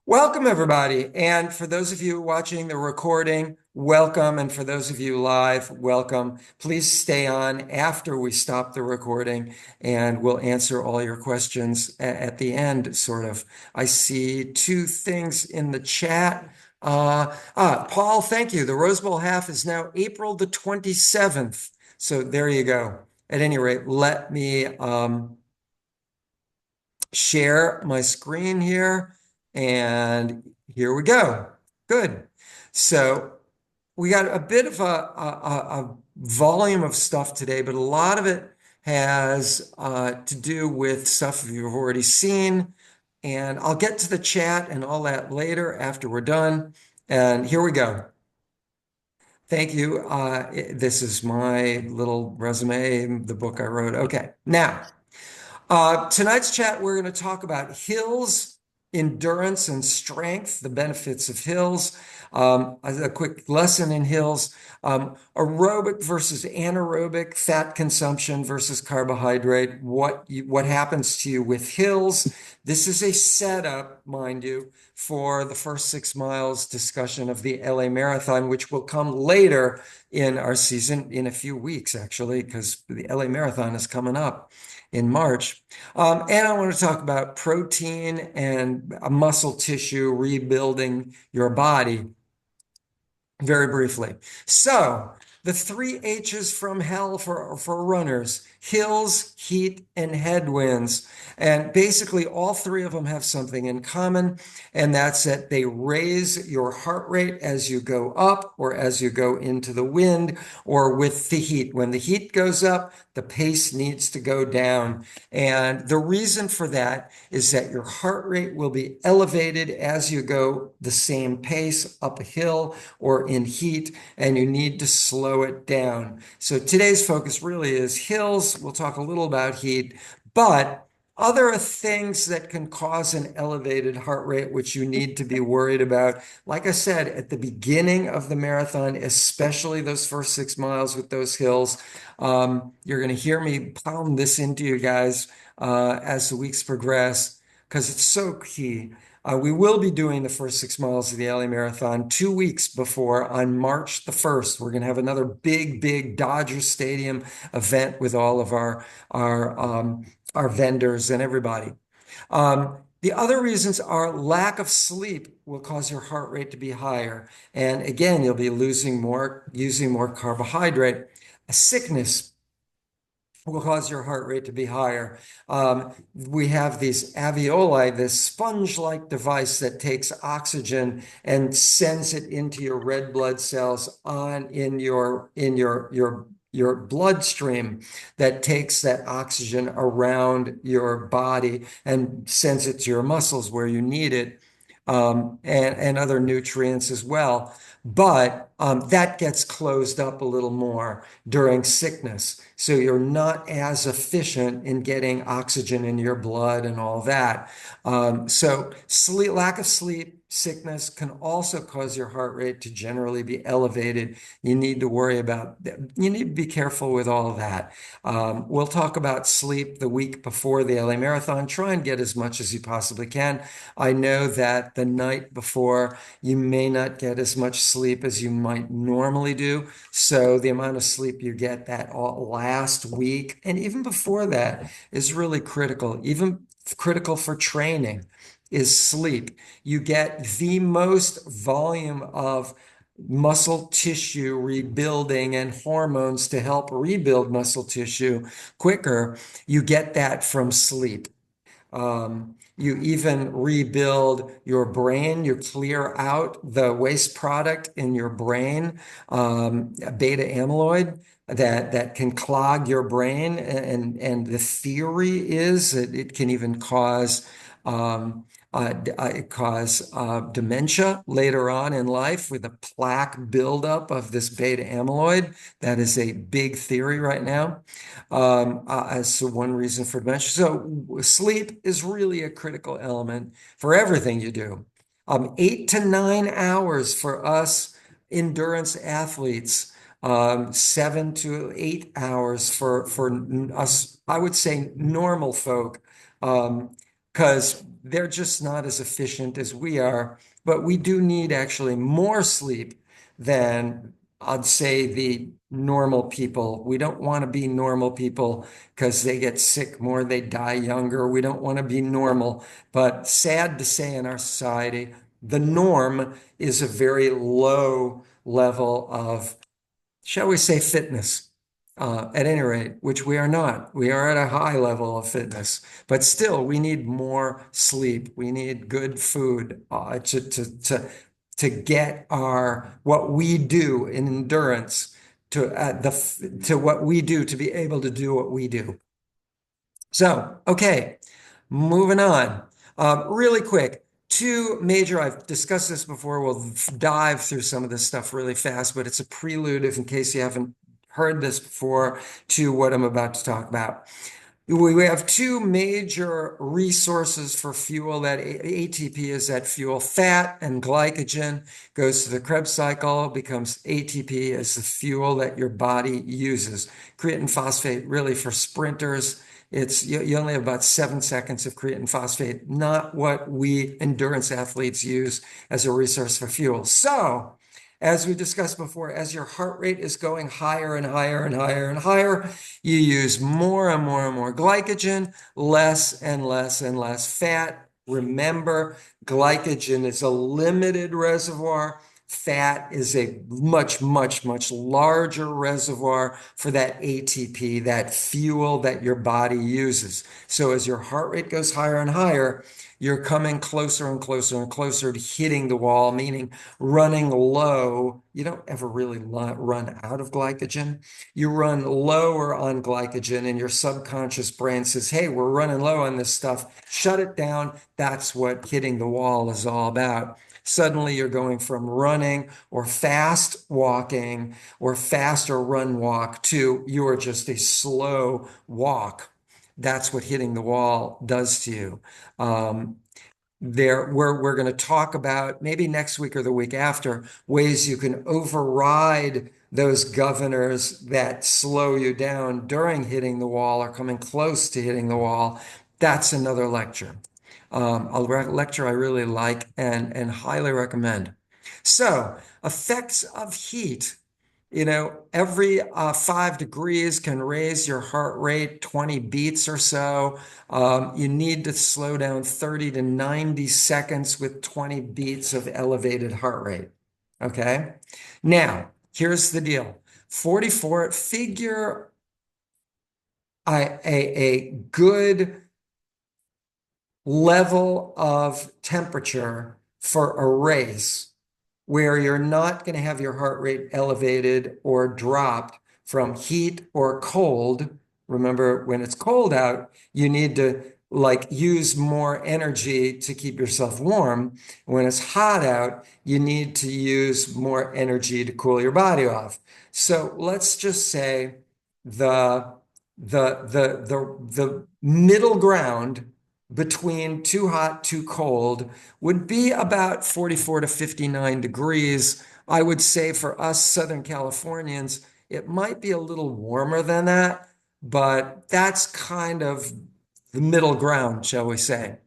Welcome, everybody. And for those of you watching the recording, welcome. And for those of you live, welcome. Please stay on after we stop the recording and we'll answer all your questions at the end, sort of. I see two things in the chat. Paul, thank you. The Rose Bowl half is now April the 27th. So there you go. At any rate, let me share my screen here. And here we go. Good. So we got a bit of a volume of stuff today, but a lot of it has to do with stuff you've already seen. And I'll get to the chat and all that later after we're done. And here we go. Thank you. This is my little resume, the book I wrote. Okay. Now, tonight's chat, we're going to talk about hills, endurance, and strength, the benefits of hills, a quick lesson in hills, aerobic versus anaerobic, fat consumption versus carbohydrate, what happens to you with hills. This is a setup, mind you, for the first 6 miles discussion of the LA Marathon, which will come later in our season in a few weeks, actually, because the LA Marathon is coming up in March. And I want to talk about protein and muscle tissue rebuilding your body very briefly. So, the three H's from hell for runners: hills, heat, and headwinds. And basically, all three of them have something in common, and that's that they raise your heart rate as you go up or as you go into the wind or with the heat. When the heat goes up, the pace needs to go down. And the reason for that is that your heart rate will be elevated as you go the same pace up a hill or in heat, and you need to slow it down. So today's focus really is hills. We'll talk a little about heat, but other things that can cause an elevated heart rate, which you need to be worried about. Like I said, at the beginning of the marathon, especially those first 6 miles with those hills, you're going to hear me pound this into you guys as the weeks progress because it's so key. We will be doing the first 6 miles of the LA Marathon 2 weeks before on March the 1st. We're going to have another big Dodger Stadium event with all of our vendors and everybody. The other reasons are lack of sleep will cause your heart rate to be higher. And again, you'll be using more carbohydrate. A sickness will cause your heart rate to be higher. We have these alveoli, this sponge-like device that takes oxygen and sends it into your red blood cells on in your bloodstream that takes that oxygen around your body and sends it to your muscles where you need it, and other nutrients as well. But that gets closed up a little more during sickness. So you're not as efficient in getting oxygen in your blood and all that. So lack of sleep, sickness can also cause your heart rate to generally be elevated. You need to be careful with all of that. We'll talk about sleep the week before the LA Marathon. Try and get as much as you possibly can. I know that the night before, you may not get as much sleep as you might normally do. So the amount of sleep you get that last week and even before that is really critical. Even critical for training is sleep. You get the most volume of muscle tissue rebuilding and hormones to help rebuild muscle tissue quicker. You get that from sleep. You even rebuild your brain. You clear out the waste product in your brain, beta amyloid that can clog your brain. And the theory is that it can even cause dementia later on in life with a plaque buildup of this beta amyloid. That is a big theory right now, as to one reason for dementia. So sleep is really a critical element for everything you do. 8 to 9 hours for us endurance athletes, 7 to 8 hours for us, I would say normal folk. because they're just not as efficient as we are. But we do need actually more sleep than I'd say the normal people. We don't want to be normal people because they get sick more, they die younger. We don't want to be normal. But sad to say, in our society, the norm is a very low level of, shall we say, fitness. At any rate, which we are not. We are at a high level of fitness, but still, we need more sleep. We need good food to get our what we do in endurance to what we do to be able to do what we do. So, okay, moving on. Really quick, two major, I've discussed this before. We'll dive through some of this stuff really fast, but it's a prelude, if in case you haven't heard this before, to what I'm about to talk about. We have two major resources for fuel. That ATP is that fuel. Fat and glycogen goes to the Krebs cycle, becomes ATP as the fuel that your body uses. Creatine phosphate, really for sprinters, it's you only have about 7 seconds of creatine phosphate, not what we endurance athletes use as a resource for fuel. So, as we discussed before, as your heart rate is going higher and higher and higher and higher, you use more and more and more glycogen, less and less and less fat. Remember, glycogen is a limited reservoir. Fat is a much, much, much larger reservoir for that ATP, that fuel that your body uses. So as your heart rate goes higher and higher, you're coming closer and closer and closer to hitting the wall, meaning running low. You don't ever really run out of glycogen. You run lower on glycogen, and your subconscious brain says, hey, we're running low on this stuff. Shut it down. That's what hitting the wall is all about. Suddenly you're going from running or fast walking or fast or run walk to you are just a slow walk. That's what hitting the wall does to you. We're going to talk about maybe next week or the week after ways you can override those governors that slow you down during hitting the wall or coming close to hitting the wall. That's another lecture. A lecture I really like and highly recommend. So, effects of heat. Every 5 degrees can raise your heart rate 20 beats or so. You need to slow down 30 to 90 seconds with 20 beats of elevated heart rate. Okay. Now, here's the deal. 44, figure a good level of temperature for a race where you're not going to have your heart rate elevated or dropped from heat or cold. Remember, when it's cold out, you need to use more energy to keep yourself warm. When it's hot out, you need to use more energy to cool your body off. So let's just say the the middle ground between too hot, too cold would be about 44 to 59 degrees. I would say for us Southern Californians, it might be a little warmer than that, but that's kind of the middle ground, shall we say.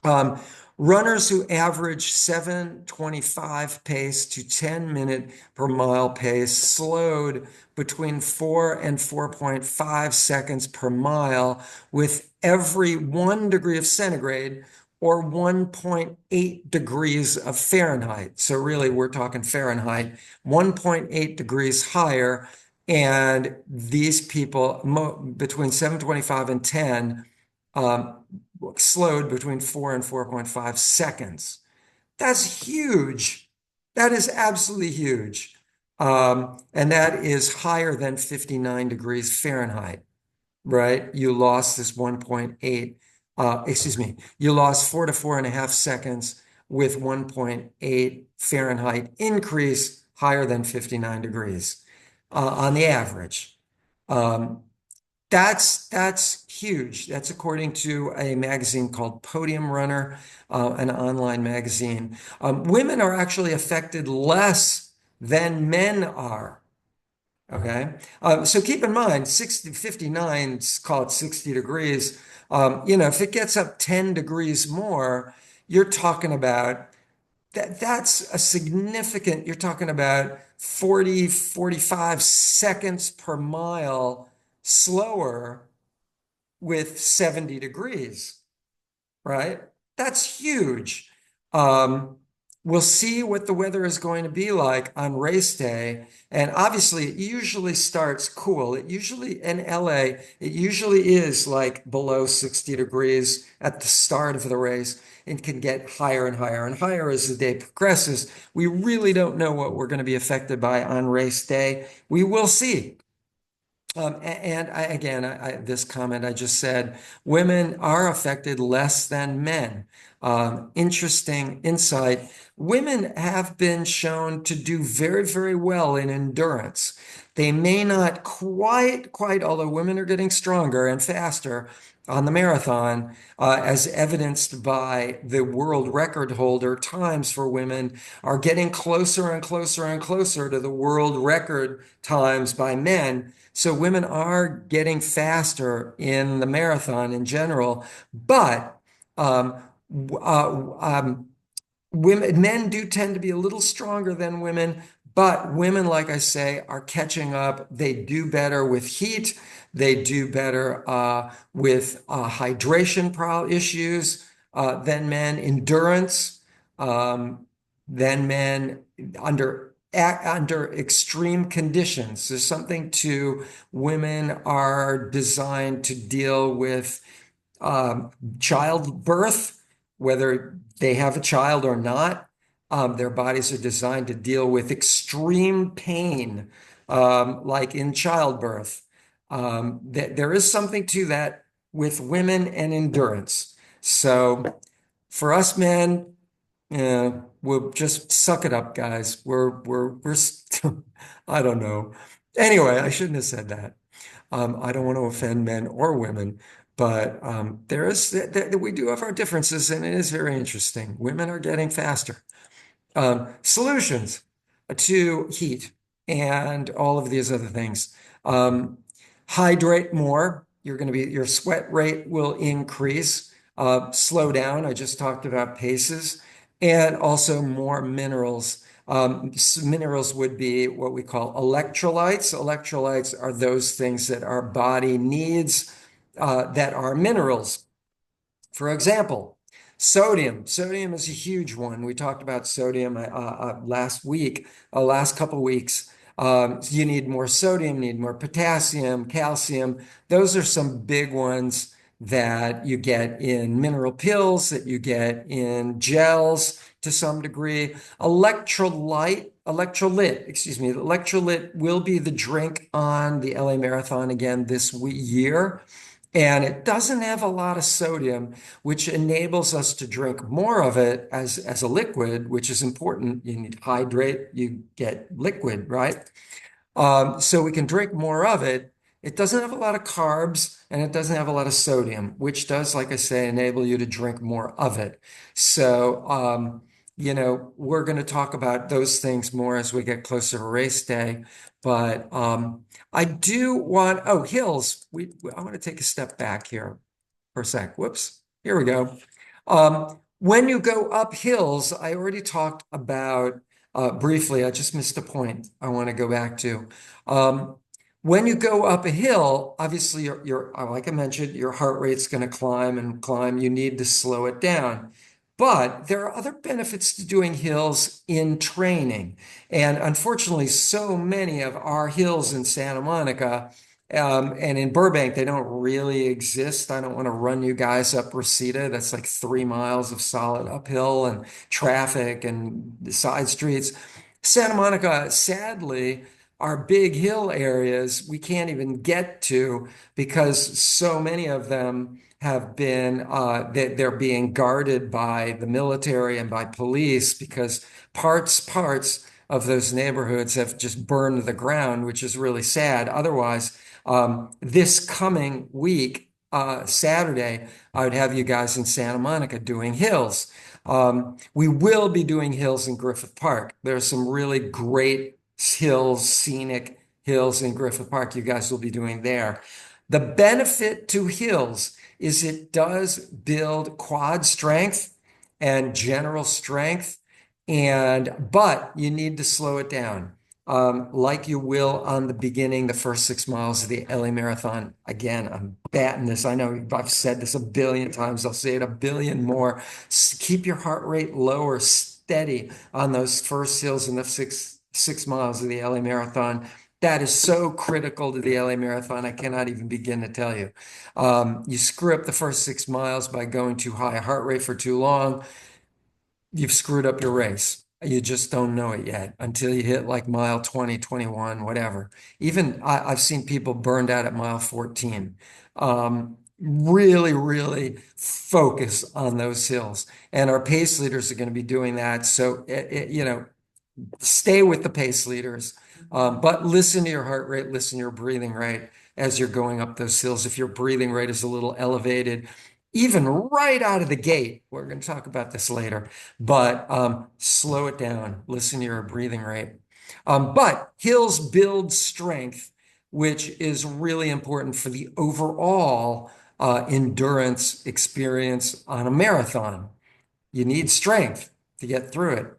Um, Runners who average 7:25 pace to 10-minute per mile pace slowed between 4 and 4.5 seconds per mile with every 1 degree of centigrade or 1.8 degrees of Fahrenheit. So really, we're talking Fahrenheit, 1.8 degrees higher. And these people between 7:25 and 10 um, slowed between 4 and 4.5 seconds. That's huge. That is absolutely huge. And that is higher than 59 degrees Fahrenheit, right? You lost this 1.8, you lost 4 to 4.5 seconds with 1.8 Fahrenheit increase higher than 59 degrees on the average. Um, that's huge. That's according to a magazine called Podium Runner, an online magazine. Women are actually affected less than men are. Okay. So keep in mind, 60, 59, call it 60 degrees. If it gets up 10 degrees more, you're talking about that's a significant, you're talking about 40, 45 seconds per mile slower with 70 degrees, right? That's huge. Um, we'll see what the weather is going to be like on race day. And obviously, it usually starts cool. It usually, in LA, it usually is like below 60 degrees at the start of the race and can get higher and higher and higher as the day progresses. We really don't know what we're going to be affected by on race day. We will see. And again, this comment I just said, women are affected less than men. Interesting insight. Women have been shown to do very, very well in endurance. They may not quite, although women are getting stronger and faster on the marathon, as evidenced by the world record holder, times for women are getting closer and closer and closer to the world record times by men. So women are getting faster in the marathon in general, but um, men do tend to be a little stronger than women, but women, like I say, are catching up. They do better with heat. They do better with hydration issues than men, endurance than men under extreme conditions. There's something to women are designed to deal with childbirth, whether they have a child or not. Their bodies are designed to deal with extreme pain, like in childbirth. There is something to that with women and endurance. So for us men, we'll just suck it up, guys. I don't know. Anyway, I shouldn't have said that. I don't want to offend men or women, but we do have our differences, and it is very interesting. Women are getting faster. Solutions to heat and all of these other things. Um, Hydrate more. Your sweat rate will increase. Slow down. I just talked about paces, and also more minerals. Minerals would be what we call electrolytes. Electrolytes are those things that our body needs that are minerals. For example, sodium. Sodium is a huge one. We talked about sodium last week, last couple of weeks. You need more sodium, need more potassium, calcium. Those are some big ones that you get in mineral pills, that you get in gels to some degree. Electrolyte will be the drink on the LA Marathon again this year. And it doesn't have a lot of sodium, which enables us to drink more of it as a liquid, which is important. You need to hydrate, you get liquid, right? So we can drink more of it. It doesn't have a lot of carbs and it doesn't have a lot of sodium, which does, like I say, enable you to drink more of it. So, we're going to talk about those things more as we get closer to race day. But I do want, oh, hills. I want to take a step back here for a sec. Whoops. Here we go. When you go up hills, I already talked about briefly, I just missed a point I want to go back to. Um, when you go up a hill, obviously, like I mentioned, your heart rate's going to climb and climb. You need to slow it down. But there are other benefits to doing hills in training. And unfortunately, so many of our hills in Santa Monica and in Burbank, they don't really exist. I don't want to run you guys up Reseda. That's like 3 miles of solid uphill and traffic and side streets. Santa Monica, sadly, our big hill areas we can't even get to because so many of them have been they're being guarded by the military and by police because parts of those neighborhoods have just burned to the ground, which is really sad. Otherwise, this coming week, Saturday, I would have you guys in Santa Monica doing hills. We will be doing hills in Griffith Park. There are some really great hills, scenic hills in Griffith Park, you guys will be doing there. The benefit to hills is it does build quad strength and general strength, but you need to slow it down. Like you will on the beginning, the first 6 miles of the LA Marathon. Again, I'm batting this. I know I've said this a billion times. I'll say it a billion more. Keep your heart rate lower, steady on those first hills in the six miles of the LA Marathon. That is so critical to the LA Marathon. I cannot even begin to tell you. You screw up the first 6 miles by going too high a heart rate for too long, you've screwed up your race. You just don't know it yet until you hit like mile 20, 21, whatever. Even I've seen people burned out at mile 14. Really, really focus on those hills. And our pace leaders are going to be doing that. So, stay with the pace leaders, but listen to your heart rate, listen to your breathing rate as you're going up those hills. If your breathing rate is a little elevated, even right out of the gate, we're going to talk about this later, but slow it down, listen to your breathing rate. But hills build strength, which is really important for the overall endurance experience on a marathon. You need strength to get through it.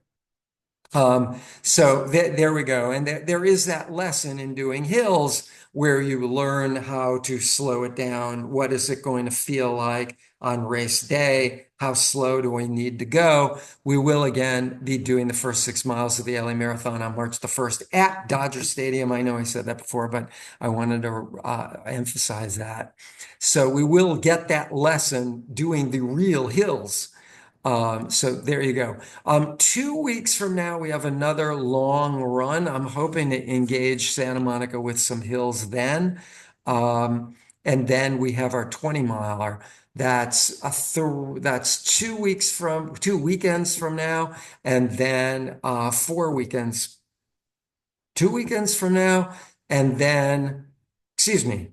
So there we go. And there is that lesson in doing hills where you learn how to slow it down. What is it going to feel like on race day? How slow do we need to go? We will again be doing the first 6 miles of the LA Marathon on March the 1st at Dodger Stadium. I know I said that before, but I wanted to emphasize that. So we will get that lesson doing the real hills. So there you go. 2 weeks from now, we have another long run. I'm hoping to engage Santa Monica with some hills then. And then we have our 20 miler. That's 2 weekends from now, and then 4 weekends, 2 weekends from now, and then, excuse me,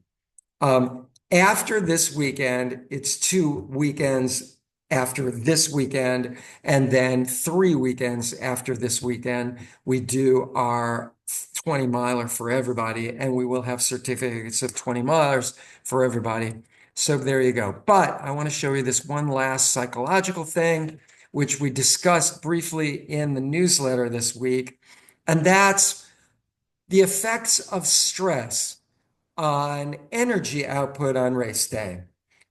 after this weekend, it's 2 weekends after this weekend, and then 3 weekends after this weekend, we do our 20 miler for everybody, and we will have certificates of 20 milers for everybody. So there you go. But I want to show you this one last psychological thing, which we discussed briefly in the newsletter this week, and that's the effects of stress on energy output on race day.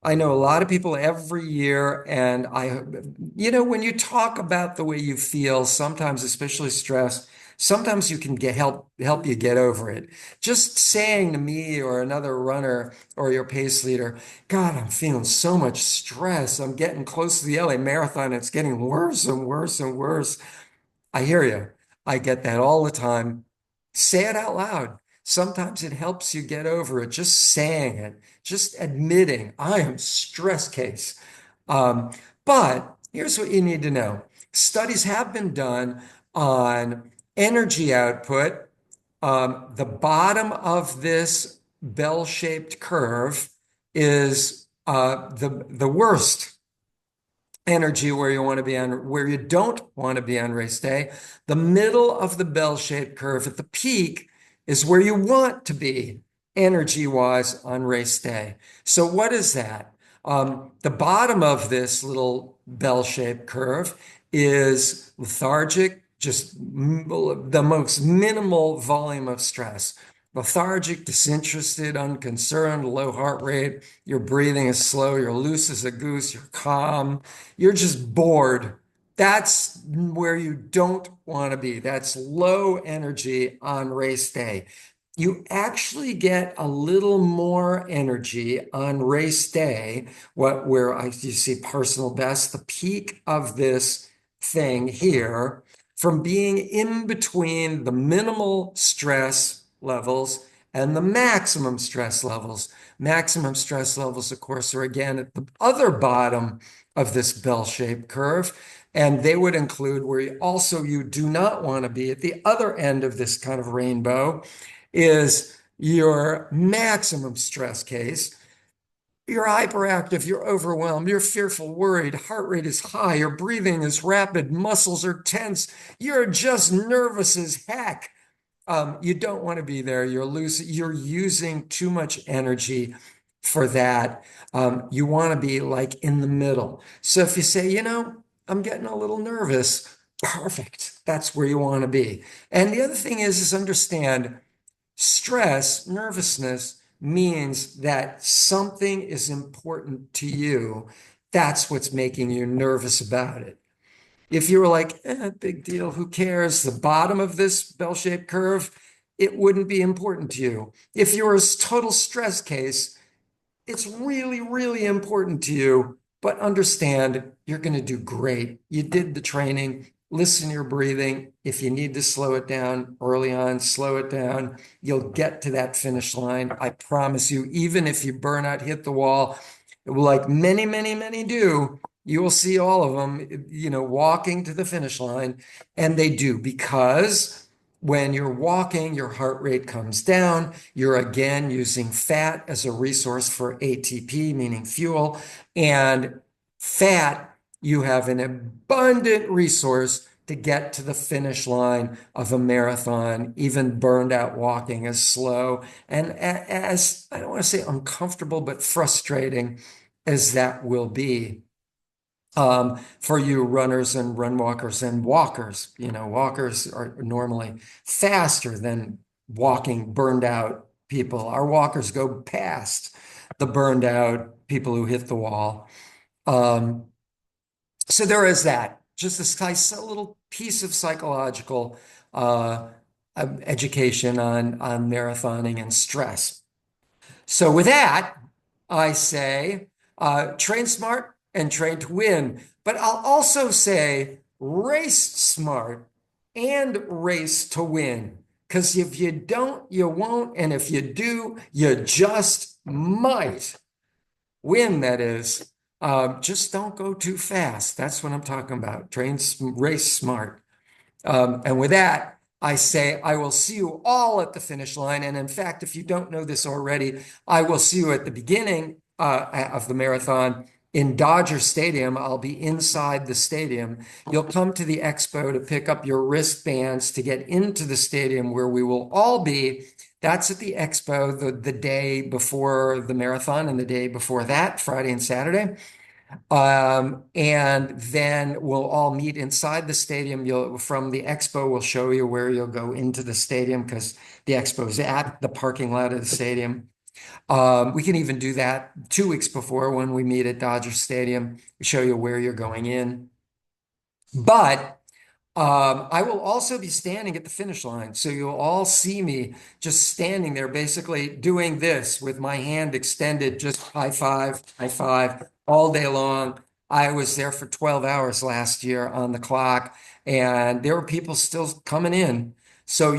I know a lot of people every year, and when you talk about the way you feel, sometimes, especially stress, sometimes you can help you get over it. Just saying to me or another runner or your pace leader, God, I'm feeling so much stress. I'm getting close to the LA Marathon. It's getting worse and worse and worse. I hear you. I get that all the time. Say it out loud. Sometimes it helps you get over it. Just saying it, just admitting, I am stress case. But here's what you need to know. Studies have been done on energy output. The bottom of this bell-shaped curve is the worst energy where you want to be on, where you don't want to be on race day. The middle of the bell-shaped curve at the peak is where you want to be energy-wise on race day. So what is that? The bottom of this little bell-shaped curve is lethargic, just the most minimal volume of stress. Lethargic, disinterested, unconcerned, low heart rate, your breathing is slow, you're loose as a goose, you're calm, you're just bored. That's where you don't want to be. That's low energy on race day. You actually get a little more energy on race day, you see personal best, the peak of this thing here, from being in between the minimal stress levels and the maximum stress levels. Maximum stress levels, of course, are again at the other bottom of this bell-shaped curve. And they would include where you do not want to be at the other end of this kind of rainbow is your maximum stress case. You're hyperactive, you're overwhelmed, you're fearful, worried, heart rate is high, your breathing is rapid, muscles are tense, you're just nervous as heck. You don't want to be there. You're using too much energy for that. You want to be like in the middle. So if you say, I'm getting a little nervous, perfect. That's where you want to be. And the other thing is understand stress, nervousness means that something is important to you. That's what's making you nervous about it. If you were like, big deal, who cares? The bottom of this bell-shaped curve, it wouldn't be important to you. If you were a total stress case, it's really, really important to you, but understand you're going to do great. You did the training, listen to your breathing. If you need to slow it down early on, slow it down. You'll get to that finish line. I promise you, even if you burn out, hit the wall, like many, many, many do, you will see all of them, walking to the finish line. And they do because when you're walking, your heart rate comes down. You're again using fat as a resource for ATP, meaning fuel. And fat, you have an abundant resource to get to the finish line of a marathon. Even burned out walking is slow. And as I don't want to say uncomfortable, but frustrating as that will be for you runners and run walkers and walkers. Walkers are normally faster than walking burned out people. Our walkers go past the burned out people who hit the wall. Um, so there is that. Just this nice little piece of psychological uh, education on marathoning and stress. So with that, I say train smart and train to win. But I'll also say race smart and race to win. Because if you don't, you won't. And if you do, you just might win, that is. Just don't go too fast. That's what I'm talking about. Race smart. And with that, I say I will see you all at the finish line. And in fact, if you don't know this already, I will see you at the beginning of the marathon in Dodger Stadium. I'll be inside the stadium. You'll come to the expo to pick up your wristbands to get into the stadium where we will all be. That's at the expo the day before the marathon and the day before that, Friday and Saturday. And then we'll all meet inside the stadium. From the expo, we'll show you where you'll go into the stadium because the expo is at the parking lot of the stadium. We can even do that 2 weeks before when we meet at Dodger Stadium, show you where you're going in. But I will also be standing at the finish line. So you'll all see me just standing there, basically doing this with my hand extended, just high five all day long. I was there for 12 hours last year on the clock, and there were people still coming in. So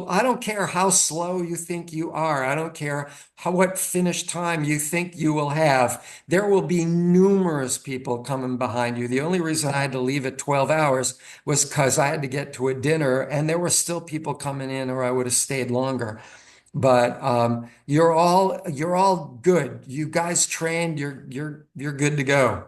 I don't care how slow you think you are. I don't care what finish time you think you will have. There will be numerous people coming behind you. The only reason I had to leave at 12 hours was because I had to get to a dinner and there were still people coming in or I would have stayed longer. But you're all good. You guys trained, you're good to go.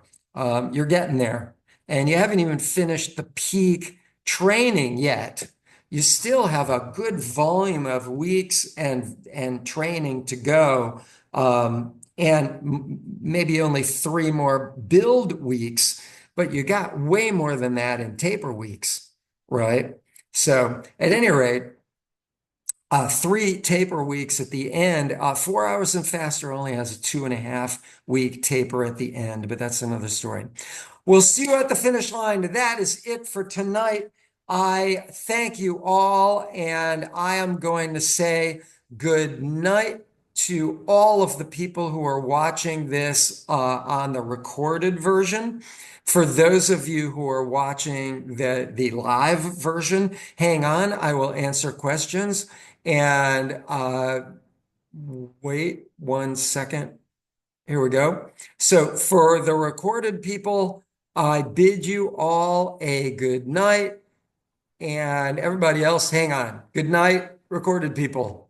You're getting there. And you haven't even finished the peak training yet. You still have a good volume of weeks and training to go. And maybe only 3 more build weeks, but you got way more than that in taper weeks, right? So at any rate, 3 taper weeks at the end. 4 Hours and Faster only has a 2.5 week taper at the end, but that's another story. We'll see you at the finish line. That is it for tonight. I thank you all, and I am going to say good night to all of the people who are watching this on the recorded version. For those of you who are watching the live version, hang on, I will answer questions. And wait 1 second. Here we go. So for the recorded people, I bid you all a good night. And everybody else, hang on. Good night, recorded people.